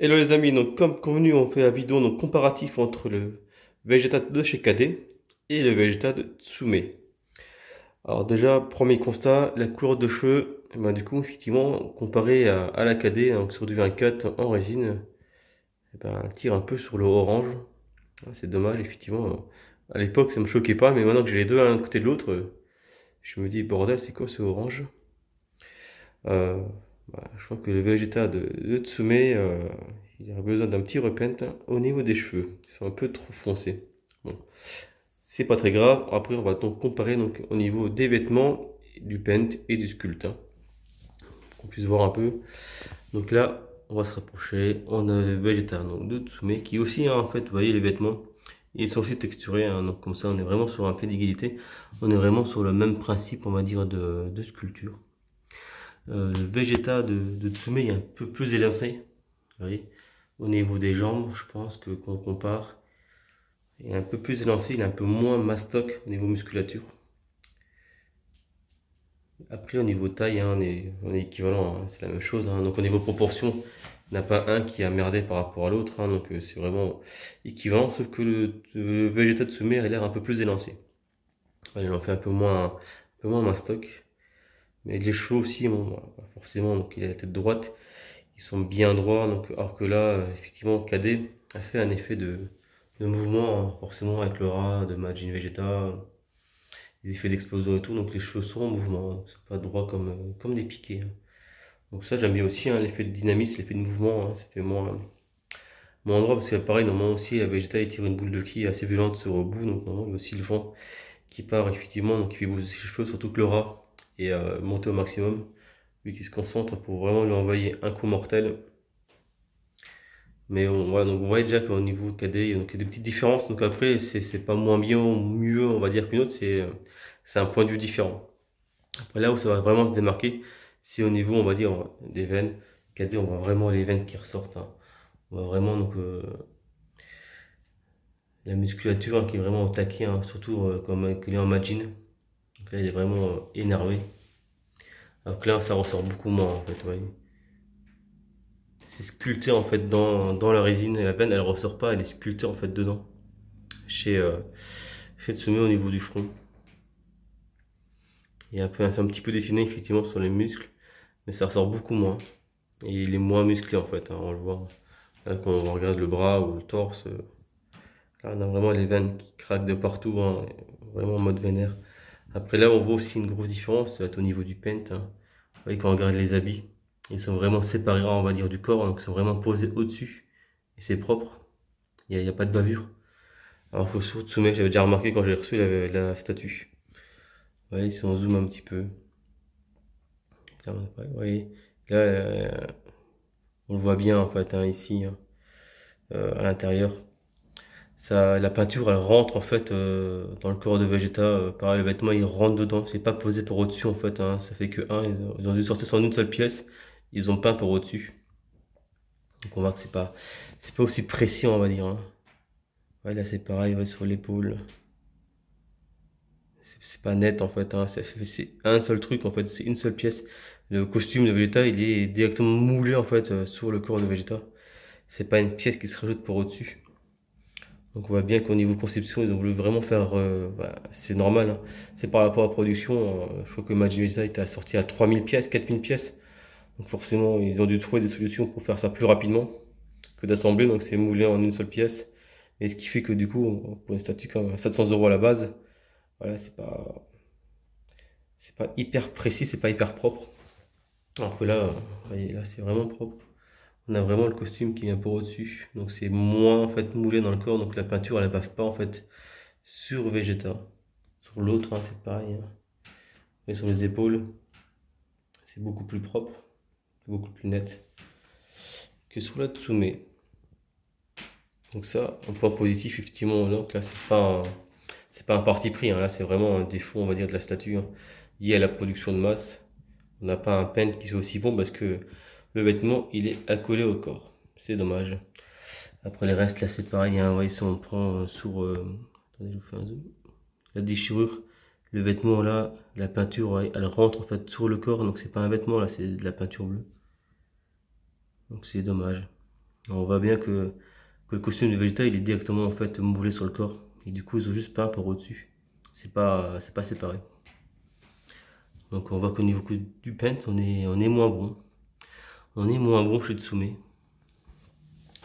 Hello les amis, donc comme convenu on fait la vidéo donc comparatif entre le Vegeta de chez KD et le Vegeta de Tsume. Alors déjà, premier constat, la couleur de cheveux, eh ben, du coup effectivement comparé à la KD, donc sur du 24 en résine, eh ben, elle tire un peu sur le orange. Ah, c'est dommage effectivement. À l'époque ça me choquait pas, mais maintenant que j'ai les deux à l'un côté de l'autre, je me dis bordel c'est quoi ce orange? Euh, je crois que le Vegeta de Tsume, il a besoin d'un petit repent au niveau des cheveux. Ils sont un peu trop foncés. Bon, c'est pas très grave. Après, on va donc comparer donc, au niveau des vêtements, du pent et du sculpte, hein, qu'on puisse voir un peu. Donc là, on va se rapprocher. On a le Vegeta donc, de Tsume qui aussi, hein, en fait, vous voyez les vêtements, ils sont aussi texturés. Hein, donc comme ça, on est vraiment sur un pied d'égalité. On est vraiment sur le même principe, on va dire, de sculpture. Le Vegeta de Tsume est un peu plus élancé, vous voyez, au niveau des jambes, je pense que qu'on compare, il est un peu plus élancé, il est un peu moins mastoc au niveau musculature. Après, au niveau taille, hein, on est équivalent, hein, c'est la même chose. Hein. Donc, au niveau proportion, il n'y en a pas un qui a merdé par rapport à l'autre. Hein, donc, c'est vraiment équivalent, sauf que le Vegeta de Tsume a l'air un peu plus élancé. Il en fait un peu moins mastoc. Mais les cheveux aussi, bon, voilà, forcément, donc il a la tête droite. Ils sont bien droits, donc, alors que là, effectivement, KD a fait un effet de mouvement, hein, forcément avec le rat de Majin Vegeta, les effets d'explosion et tout, donc les cheveux sont en mouvement, hein, c'est pas droit comme des piquets. Hein. Donc ça j'aime bien aussi, hein, l'effet de dynamisme, l'effet de mouvement, hein, ça fait moins droit, parce que pareil, normalement aussi, la Vegeta il tire une boule de ki assez violente sur le bout, donc normalement il y a aussi le vent qui part effectivement, donc il fait bouger ses cheveux, surtout que le rat est monté au maximum, lui qui se concentre pour vraiment lui envoyer un coup mortel. Mais voilà, donc on voit déjà qu'au niveau cadet, il y a des petites différences. Donc après, c'est pas moins bien ou mieux, on va dire, qu'une autre, c'est un point de vue différent. Après, là où ça va vraiment se démarquer, c'est au niveau, on va dire, des veines. Cadet, on voit vraiment les veines qui ressortent. Hein. On voit vraiment donc, la musculature hein, qui est vraiment au taquet, hein, surtout comme il est en Majin. Donc là, il est vraiment énervé. Alors que là, ça ressort beaucoup moins, en fait, ouais. C'est sculpté en fait dans la résine et la veine, elle ressort pas, elle est sculptée en fait dedans. Chez, chez Tsume au niveau du front. Et après, c'est un petit peu dessiné effectivement sur les muscles, mais ça ressort beaucoup moins. Et il est moins musclé en fait, hein, on le voit. Là, quand on regarde le bras ou le torse, là, on a vraiment les veines qui craquent de partout, hein, vraiment en mode vénère. Après là, on voit aussi une grosse différence, ça va être au niveau du paint. Hein. Vous voyez, quand on regarde les habits, ils sont vraiment séparés, on va dire, du corps, donc ils sont vraiment posés au-dessus. Et c'est propre, il y a pas de bavure. Alors que sur Tsume, j'avais déjà remarqué quand j'ai reçu la statue. Vous voyez, si on zoome un petit peu. Là, vous voyez, là, on le voit bien en fait, hein, ici, hein, à l'intérieur. Ça, la peinture, elle rentre en fait dans le corps de Vegeta. Pareil, le vêtement, il rentre dedans. C'est pas posé par au-dessus en fait. Hein. Ça fait que un, ils ont dû sortir sur une seule pièce. Ils ont peint par au-dessus. Donc on voit que c'est pas aussi précis, on va dire. Hein. Ouais, là c'est pareil, ouais, sur l'épaule. C'est pas net en fait. Hein. C'est un seul truc en fait. C'est une seule pièce. Le costume de Vegeta, il est directement moulé en fait sur le corps de Vegeta. C'est pas une pièce qui se rajoute par au-dessus. Donc on voit bien qu'au niveau conception, ils ont voulu vraiment faire... c'est normal, hein. C'est par rapport à la production. Je crois que Majin Vegeta était sorti à 3000 pièces, 4000 pièces. Donc forcément, ils ont dû trouver des solutions pour faire ça plus rapidement que d'assembler. Donc c'est moulé en une seule pièce. Et ce qui fait que du coup, pour une statue comme 700 € à la base, voilà, c'est pas hyper précis, c'est pas hyper propre. Alors que là, vous voyez, là c'est vraiment propre. On a vraiment le costume qui vient pour au-dessus. Donc c'est moins en fait moulé dans le corps. Donc la peinture elle bave pas en fait sur Vegeta. Sur l'autre, hein, c'est pareil. Hein. Mais sur les épaules, c'est beaucoup plus propre, beaucoup plus net que sur la Tsume. Donc ça, un point positif effectivement. Donc là, c'est pas un parti pris. Hein. Là, c'est vraiment un défaut, on va dire, de la statue hein, lié à la production de masse. On n'a pas un paint qui soit aussi bon parce que le vêtement, il est accolé au corps. C'est dommage. Après les restes, là, c'est pareil. Hein. Ouais, si on prend sur... attendez, je vous fais un zoom. La déchirure, le vêtement là, la peinture, ouais, elle rentre en fait sur le corps, donc c'est pas un vêtement là, c'est de la peinture bleue. Donc c'est dommage. On voit bien que le costume de Vegeta il est directement en fait moulé sur le corps. Et du coup ils ont juste peint par au-dessus. C'est pas séparé. Donc on voit qu'au niveau du paint on est moins bon. On est moins bon chez Tsume.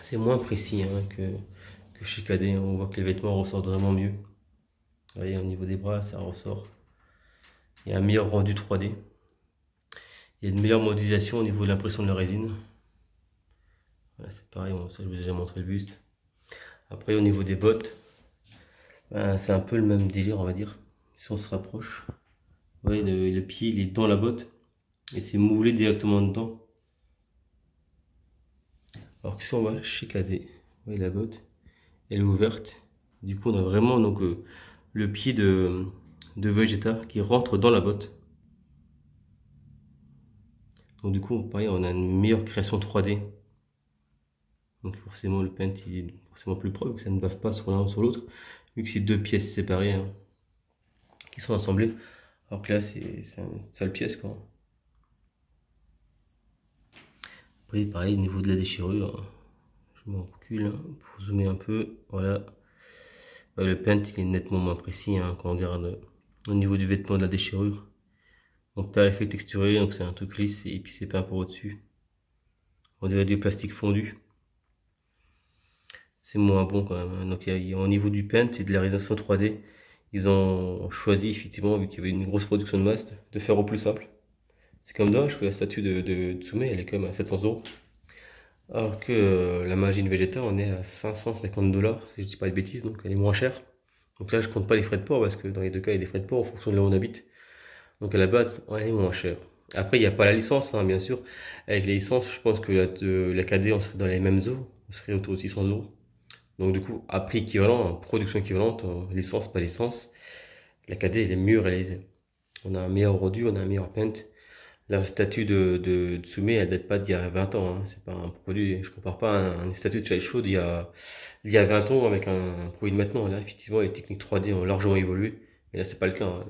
C'est moins précis hein, que chez KD. On voit que les vêtements ressortent vraiment mieux. Vous voyez au niveau des bras ça ressort. Il y a un meilleur rendu 3D. Il y a une meilleure modélisation au niveau de l'impression de la résine. Voilà, c'est pareil, ça je vous ai déjà montré le buste. Après au niveau des bottes, ben, c'est un peu le même délire on va dire. Si on se rapproche, vous voyez le pied il est dans la botte et c'est moulé directement dedans. Alors que si on va chez KD, vous voyez la botte, elle est ouverte. Du coup on a vraiment donc, le pied de Vegeta qui rentre dans la botte. Donc du coup pareil on a une meilleure création 3D. Donc forcément le paint il est forcément plus propre, que ça ne bave pas sur l'un ou sur l'autre, vu que c'est deux pièces séparées hein, qui sont assemblées. Alors que là c'est une seule pièce quoi. Après pareil au niveau de la déchirure, je m'en recule hein, pour zoomer un peu, voilà. Le paint il est nettement moins précis hein, quand on regarde au niveau du vêtement de la déchirure. On perd l'effet texturé, donc c'est un truc lisse et puis c'est peint par au-dessus. On dirait du plastique fondu. C'est moins bon quand même. Donc au niveau du paint et de la réalisation 3D, ils ont choisi effectivement, vu qu'il y avait une grosse production de masse, de faire au plus simple. C'est comme dommage que la statue de Tsume, elle est quand même à 700 euros. Alors que la Majin Vegeta, on est à 550 $, si je dis pas de bêtises, donc elle est moins chère. Donc là, je compte pas les frais de port, parce que dans les deux cas, il y a des frais de port en fonction de là où on habite. Donc à la base, elle est moins chère. Après, il n'y a pas la licence, hein, bien sûr. Avec les licences, je pense que la KD, on serait dans les mêmes eaux. On serait autour de 600 euros. Donc du coup, à prix équivalent, en production équivalente, en licence, pas licence, la KD elle est mieux réalisée. On a un meilleur rendu, on a un meilleur paint. La statue de Tsume, elle date pas d'il y a 20 ans. Hein. C'est pas un produit, je compare pas une statue de Child Show d'il y a 20 ans avec un produit de maintenant. Là, effectivement, les techniques 3D ont largement évolué. Mais là, c'est pas le cas. Hein.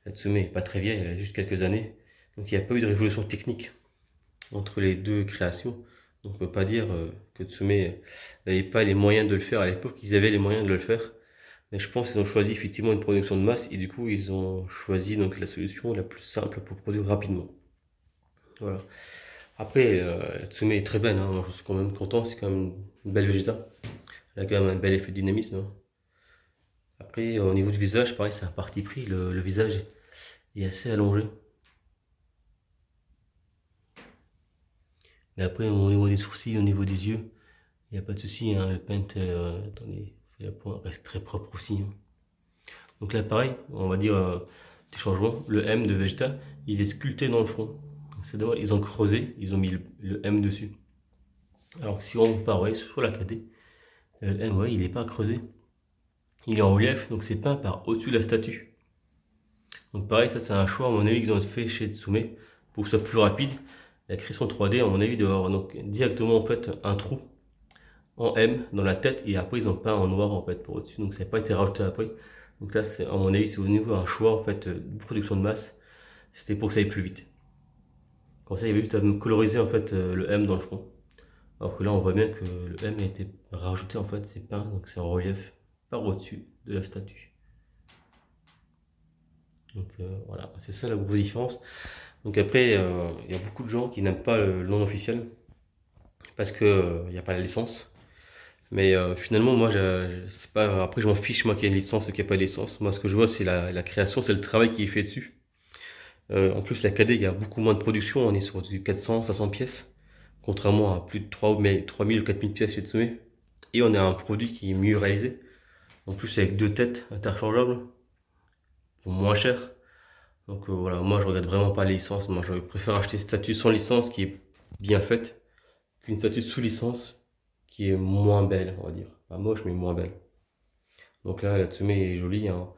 La Tsume est pas très vieille, elle a juste quelques années. Donc il n'y a pas eu de révolution technique entre les deux créations. Donc on peut pas dire que Tsume n'avait pas les moyens de le faire à l'époque, ils avaient les moyens de le faire. Mais je pense qu'ils ont choisi effectivement une production de masse et du coup ils ont choisi donc la solution la plus simple pour produire rapidement. Voilà. Après, Tsume est très belle, hein. Moi, je suis quand même content, c'est quand même une belle Vegeta. Elle a quand même un bel effet de dynamisme. Hein. Après, au niveau du visage, pareil, c'est un parti pris, le visage est assez allongé. Mais après, au niveau des sourcils, au niveau des yeux, il n'y a pas de souci, hein, le paint, attendez, la pointe reste très propre aussi. Hein. Donc là, pareil, on va dire des changements. Le M de Vegeta, il est sculpté dans le front. C'est dommage, ils ont creusé, ils ont mis le M dessus. Alors que si on compare ouais, sur la KD, le M, ouais, il n'est pas creusé. Il est en relief, donc c'est peint par au-dessus de la statue. Donc pareil, ça c'est un choix à mon avis qu'ils ont fait chez Tsume pour que ce soit plus rapide. La création 3D, à mon avis, doit avoir donc directement en fait un trou en M dans la tête et après ils ont peint en noir en fait pour au-dessus, donc ça n'a pas été rajouté après. Donc là, c'est à mon avis, c'est au niveau un choix en fait de production de masse. C'était pour que ça aille plus vite. Comme ça, il y avait juste à coloriser en fait le M dans le front. Alors que là, on voit bien que le M a été rajouté en fait, c'est peint, donc c'est en relief par au-dessus de la statue. Donc voilà, c'est ça la grosse différence. Donc après, il y a beaucoup de gens qui n'aiment pas le nom officiel parce que il n'y a pas la licence. Mais finalement, moi, c'est pas, après, je m'en fiche, moi, qu'il y ait une licence ou qu'il n'y a pas de licence. Moi, ce que je vois, c'est la création, c'est le travail qui est fait dessus. En plus, la KD, il y a beaucoup moins de production. On est sur du 400, 500 pièces. Contrairement à plus de 3000 ou 4000 pièces chez Tsume. Et on a un produit qui est mieux réalisé. En plus, avec deux têtes interchangeables. Pour moins cher. Donc voilà, moi, je regrette vraiment pas les licences. Moi, je préfère acheter une statue sans licence qui est bien faite qu'une statue sous licence qui est moins belle, on va dire. Pas moche, mais moins belle. Donc là, la Tsume est jolie. Hein.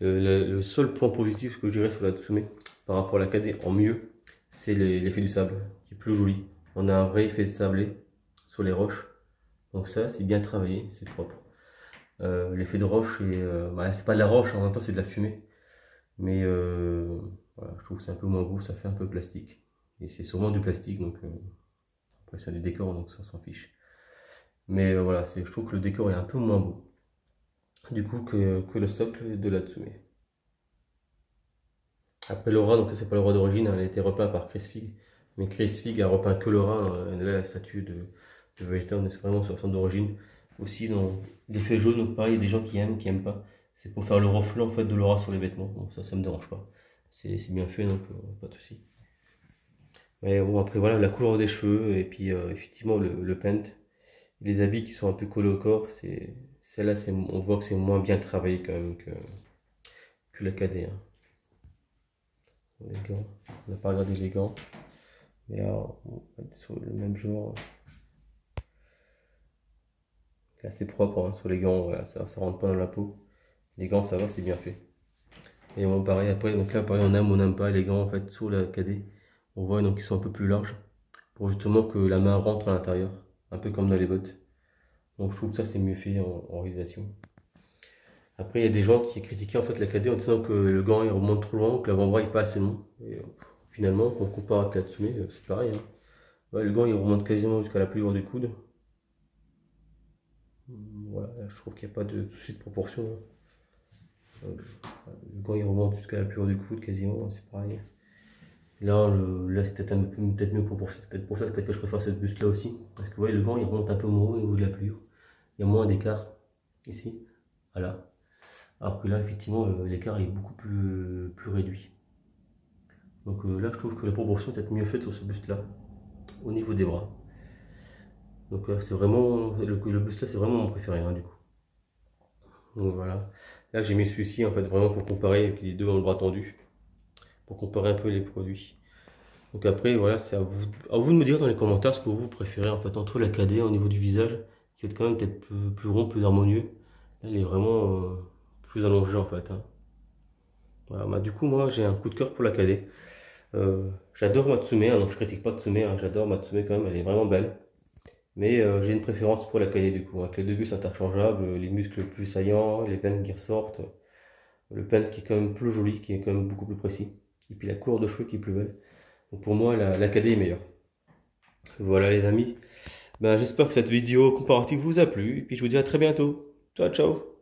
Le seul point positif que je dirais sur la Tsume par rapport à la KD en mieux, c'est l'effet du sable qui est plus joli. On a un vrai effet de sablé sur les roches. Donc ça, c'est bien travaillé, c'est propre. L'effet de roche, bah, c'est pas de la roche, en même temps c'est de la fumée. Mais voilà, je trouve que c'est un peu moins beau, ça fait un peu plastique. Et c'est sûrement du plastique, donc après c'est du décor, donc ça s'en fiche. Mais voilà, je trouve que le décor est un peu moins beau, du coup, que le socle de la Tsume. Après Laura, donc ça c'est pas le roi d'origine, hein, elle a été repeint par Chris Fig. Mais Chris Fig a repeint que Laura, là la statue de Vegeta, on est vraiment sur son d'origine. Aussi ils ont l'effet jaune, donc pareil, il y a des gens qui aiment pas. C'est pour faire le reflet en fait de Laura sur les vêtements, donc ça me dérange pas. C'est bien fait, donc pas de souci. Mais bon après voilà, la couleur des cheveux, et puis effectivement le paint, les habits qui sont un peu collés au corps, celle-là, on voit que c'est moins bien travaillé quand même que la KD, hein. Les gants, on n'a pas regardé les gants. Mais alors, on va être sur le même genre. C'est assez propre, hein. Sur les gants, voilà, ça rentre pas dans la peau. Les gants, ça va, c'est bien fait. Et bon, pareil, après, donc là, pareil, on n'aime pas les gants, en fait, sur la KD. On voit donc ils sont un peu plus larges, pour justement que la main rentre à l'intérieur, un peu comme dans les bottes. Donc je trouve que ça, c'est mieux fait en réalisation. Après, il y a des gens qui critiquaient en fait la KD en disant que le gant il remonte trop loin, ou que l'avant-bras est pas assez long. Et finalement, quand on compare avec la Tsume, c'est pareil, hein. Ouais, le gant il remonte quasiment jusqu'à la pleure du coude. Voilà, je trouve qu'il n'y a pas de souci de proportion, hein. Le gant il remonte jusqu'à la pleure du coude quasiment, c'est pareil. Là, là c'est peut-être mieux pour ça. C'est peut-être pour ça que je préfère cette buste là aussi. Parce que ouais, le gant il remonte un peu moins haut au niveau de la pliure. Il y a moins d'écart ici. Voilà. Alors que là, effectivement, l'écart est beaucoup plus réduit. Donc là, je trouve que la proportion est peut-être mieux faite sur ce buste là, au niveau des bras. Donc c'est vraiment, le buste là, c'est vraiment mon préféré, hein, du coup. Donc voilà. Là, j'ai mis celui-ci en fait vraiment pour comparer avec les deux dans le bras tendu, pour comparer un peu les produits. Donc après, voilà, c'est à vous de me dire dans les commentaires ce que vous préférez en fait entre la KD au niveau du visage, qui va être quand même peut-être plus rond, plus harmonieux. Là, elle est vraiment plus allongée en fait, hein. Voilà, bah, du coup, moi, j'ai un coup de cœur pour la KD. J'adore Matsume, hein, donc je critique pas Matsume, hein, j'adore Matsume quand même, elle est vraiment belle. Mais j'ai une préférence pour la KD du coup, avec les deux bustes interchangeables, les muscles plus saillants, les veines qui ressortent, le paint qui est quand même plus joli, qui est quand même beaucoup plus précis, et puis la couleur de cheveux qui est plus belle. Donc pour moi, la KD est meilleure. Voilà les amis, ben, j'espère que cette vidéo comparative vous a plu, et puis je vous dis à très bientôt. Ciao ciao.